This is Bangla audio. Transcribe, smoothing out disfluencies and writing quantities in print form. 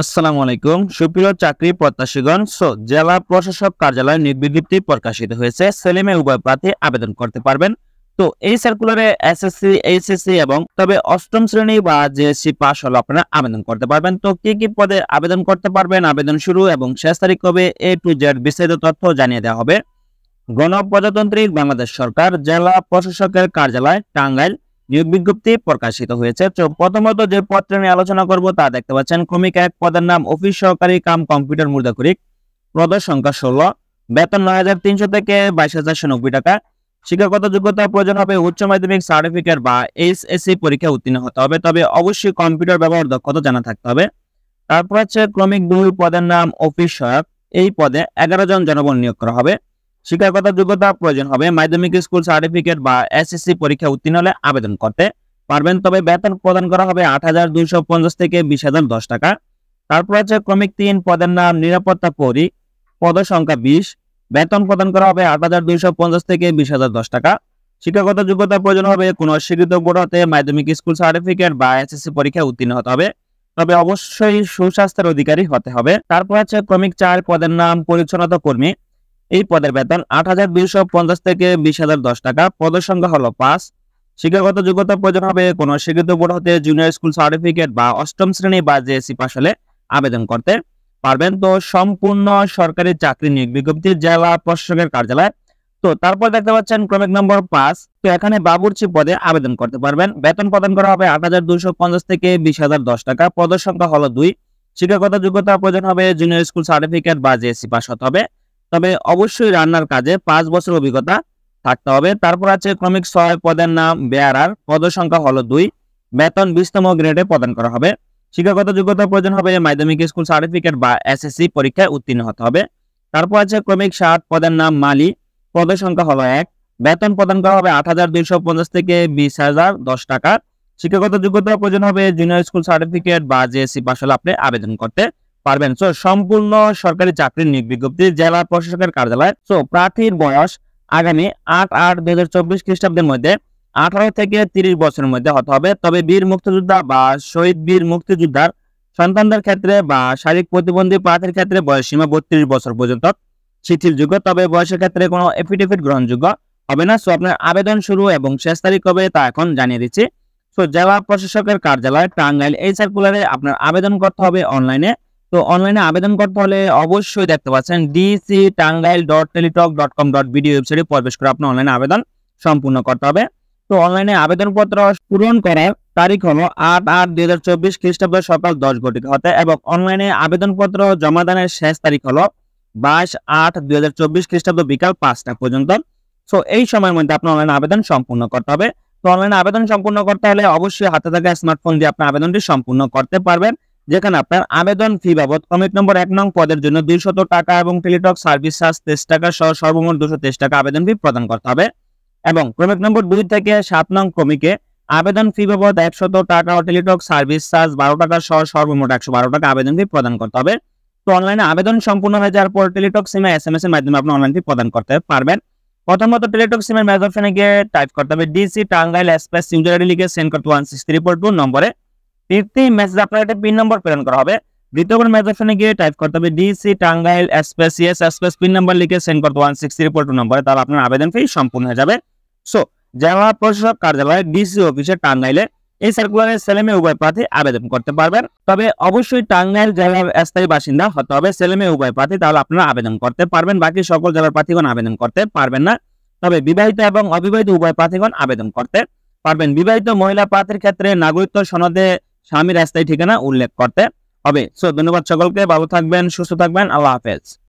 আসসালামু আলাইকুম সুপ্রিয় চাকরি প্রত্যাশীগণ। জেলা প্রশাসক কার্যালয়ে নিয়োগ বিজ্ঞপ্তি প্রকাশিত হয়েছে। ছেলে মেয়ে উভয় প্রার্থী আবেদন করতে পারবেন। তো এই সার্কুলারে এসএসসি এইচএসসি এবং তবে অষ্টম শ্রেণী বা জেএসসি পাস হলে আপনারা আবেদন করতে পারবেন। তো কি কি পদে আবেদন করতে পারবেন, আবেদন শুরু এবং শেষ তারিখ কবে, এ টু জেড বিস্তারিত তথ্য জানিয়ে দেওয়া হবে। গণপ্রজাতন্ত্রী বাংলাদেশ সরকার জেলা প্রশাসকের কার্যালয় টাঙ্গাইল নিয়োগ বিজ্ঞপ্তি প্রকাশিত হয়েছে। তো প্রথমত যে পত্র নিয়ে আলোচনা করব তা দেখতে পাচ্ছেন। ক্রমিক 1 পদের নাম অফিস সহকারী কাম কম্পিউটার মুদ্রাক্ষরিক, পদের সংখ্যা 16, বেতন 9,300 থেকে 22,090 টাকা। শিক্ষাগত যোগ্যতা প্রয়োজন হবে উচ্চ মাধ্যমিক সার্টিফিকেট বা এইচএসসি পরীক্ষা উত্তীর্ণ হতে হবে, তবে অবশ্যই কম্পিউটার ব্যবহার দক্ষতা জানা থাকতে হবে। তারপর হচ্ছে ক্রমিক 2 পদের নাম অফিস সহায়ক, এই পদে 11 জন জনবল নিয়োগ করা হবে। শিক্ষাগত যোগ্যতা প্রয়োজন হবে মাধ্যমিক স্কুল সার্টিফিকেট বা এসএসসি পরীক্ষা উত্তীর্ণ হলে আবেদন করতে পারবেন, তবে বেতন প্রদান করা হবে 8,250 থেকে 20,010 টাকা। তারপর আছে ক্রমিক 3 পদের নাম নিরাপত্তা প্রহরী, পদ সংখ্যা 20, বেতন প্রদান করা হবে 8,250 থেকে 20,010 টাকা। শিক্ষাগত যোগ্যতা প্রয়োজন হবে কোন স্বীকৃত বোর্ড হতে মাধ্যমিক স্কুল সার্টিফিকেট বা এসএসসি পরীক্ষা উত্তীর্ণ হতে হবে, তবে অবশ্যই সুস্বাস্থ্যের অধিকারী হতে হবে। তারপর আছে ক্রমিক 4 পদের নাম পরিচ্ছন্নতা কর্মী, এই পদের বেতন 8,250 থেকে 20,010 টাকা। পদের সংখ্যা হলো 5। শিক্ষাগত যোগ্যতা প্রয়োজন হবে কোন স্বীকৃত বোর্ড হতে জুনিয়র স্কুল সার্টিফিকেট বা অষ্টম শ্রেণী বা জেএসসি পাস হলে আবেদন করতে পারবেন। তো সম্পূর্ণ সরকারি চাকরি নিয়োগ বিজ্ঞপ্তি জেলা প্রশাসকের কার্যালয়। তো তারপর দেখতে পাচ্ছেন ক্রমিক নম্বর 5। তো এখানে বাবুর্চি পদে আবেদন করতে পারবেন। বেতন প্রদান করা হবে 8,250 থেকে 20,010 টাকা। পদের সংখ্যা হলো 2। শিক্ষাগত যোগ্যতা প্রয়োজন হবে জুনিয়র স্কুল সার্টিফিকেট বা জেএসসি পাস হতে হবে, তবে অবশ্যই রান্নার কাজে 5 বছর অভিজ্ঞতা থাকতে হবে। তারপর আছে ক্রমিক 6 পদের নাম বেয়ারার, পদের সংখ্যা হলো 2, বেতন 20তম গ্রেডে প্রদান করা হবে। শিক্ষাগত যোগ্যতা প্রয়োজন হবে মাধ্যমিক স্কুল সার্টিফিকেট বা এসএসসি পরীক্ষায় উত্তীর্ণ হতে হবে। তারপর আছে ক্রমিক 7 পদের নাম মালি, পদের সংখ্যা হলো 1, বেতন প্রদান করা হবে 8,250 থেকে 20,010 টাকা। শিক্ষাগত যোগ্যতা প্রয়োজন হবে জুনিয়র স্কুল সার্টিফিকেট বা জেএসসি পাস হলে আপনি আবেদন করতে পারবেন। সম্পূর্ণ সরকারি চাকরির নিয়োগ বিজ্ঞপ্তি জেলা প্রশাসকের কার্যালয়। প্রার্থীর বয়স আগামী 8/8/2024 খ্রিস্টাব্দের মধ্যে 18 থেকে 30 বছরের মধ্যে হতে হবে, তবে বীর মুক্তিযোদ্ধা বা শহীদ বীর মুক্তিযোদ্ধার সন্তানদের ক্ষেত্রে বা শারীরিক প্রতিবন্ধী প্রার্থীর ক্ষেত্রে বয়স সীমা 32 বছর পর্যন্ত শিথিলযোগ্য, তবে বয়সের ক্ষেত্রে কোনো এফিডেভিট গ্রহণযোগ্য হবে না। আপনার আবেদন শুরু এবং শেষ তারিখ কবে তা এখন জানিয়ে দিচ্ছি। জেলা প্রশাসকের কার্যালয় টাঙ্গাইল, এই সার্কুলারে আপনার আবেদন করতে হবে অনলাইনে। তো অনলাইনে আবেদন করতে হলে অবশ্যই দেখতে পাচ্ছেন dctangail.teletalk.com.bd ওয়েবসাইটে প্রবেশ করে আপনি অনলাইনে আবেদন সম্পূর্ণ করতে হবে। তো অনলাইনে আবেদনপত্র পূরণ করার তারিখ হলো 8/8/2024 খ্রিস্টাব্দ সকাল 10 ঘটিকা হতে, এবং অনলাইনে আবেদনপত্র জমাদানের শেষ তারিখ হলো 22/8/2024 খ্রিস্টাব্দ বিকাল 5টা পর্যন্ত। এই সময়ের মধ্যে আপনি অনলাইনে আবেদন সম্পূর্ণ করতে হবে। তো অনলাইনে আবেদন সম্পূর্ণ করতে হলে অবশ্যই হাতে থাকা স্মার্টফোন দিয়ে আপনি আবেদনটি সম্পূর্ণ করতে পারবেন, যেখানে আপনার আবেদন ফি বাবদ ক্রমিক নম্বর 1 নং পদের জন্য 200 টাকা এবং টেলিটক সার্ভিস চার্জ 23 টাকা সহ সর্বমোট 223 টাকা আবেদন ফি প্রদান করতে হবে, এবং ক্রমিক নম্বর 2 থেকে 7 নং ক্রমিকে আবেদন ফি বাবদ 100 টাকা ও টেলিটক সার্ভিস চার্জ 12 টাকা সহ সর্বমোট 112 টাকা আবেদন ফি প্রদান করতে হবে। তো অনলাইনে আবেদন সম্পূর্ণ হয়ে যাওয়ার পর টেলিটক সিমে এসএমএস এর মাধ্যমে আপনি অনলাইন ফি প্রদান করতে পারবেন। প্রথমত টেলিটক সিমের মেসেজ অপশনে গিয়ে টাইপ করতে হবে DC Tangail space user ID লিখে সেন্ড করতে 16342 নম্বরে। তৃতীয় মেসেজ আপনার একটা পিন নম্বর প্রেরণ করা হবে। দ্বিতীয়বার মেসেজ অপশনে গিয়ে টাইপ করতে হবে DC Tangail space ES space pin number লিখে সেন্ড করতে 16342 নম্বরে, তাহলে আপনার আবেদন ফি সম্পূর্ণ হয়ে যাবে। জেলা প্রশাসক কার্যালয় ডিসি অফিসে টাঙ্গাইলে এই সার্কুলারে ছেলে মেয়ে উভয় প্রার্থী আবেদন করতে পারবেন, তবে অবশ্যই টাঙ্গাইল জেলার স্থায়ী বাসিন্দা হতে হবে ছেলে মেয়ে উভয় প্রার্থী, তাহলে আপনারা আবেদন করতে পারবেন। বাকি সকল জেলার প্রার্থীগণ আবেদন করতে পারবেন না, তবে বিবাহিত এবং অবিবাহিত উভয় প্রার্থীগণ আবেদন করতে পারবেন। বিবাহিত মহিলা প্রার্থীর ক্ষেত্রে নাগরিকত্ব সনদে স্বামীর স্থায়ী ঠিকানা উল্লেখ করতে হবে। ধন্যবাদ সকলকে, ভালো থাকবেন, সুস্থ থাকবেন, আল্লাহ হাফেজ।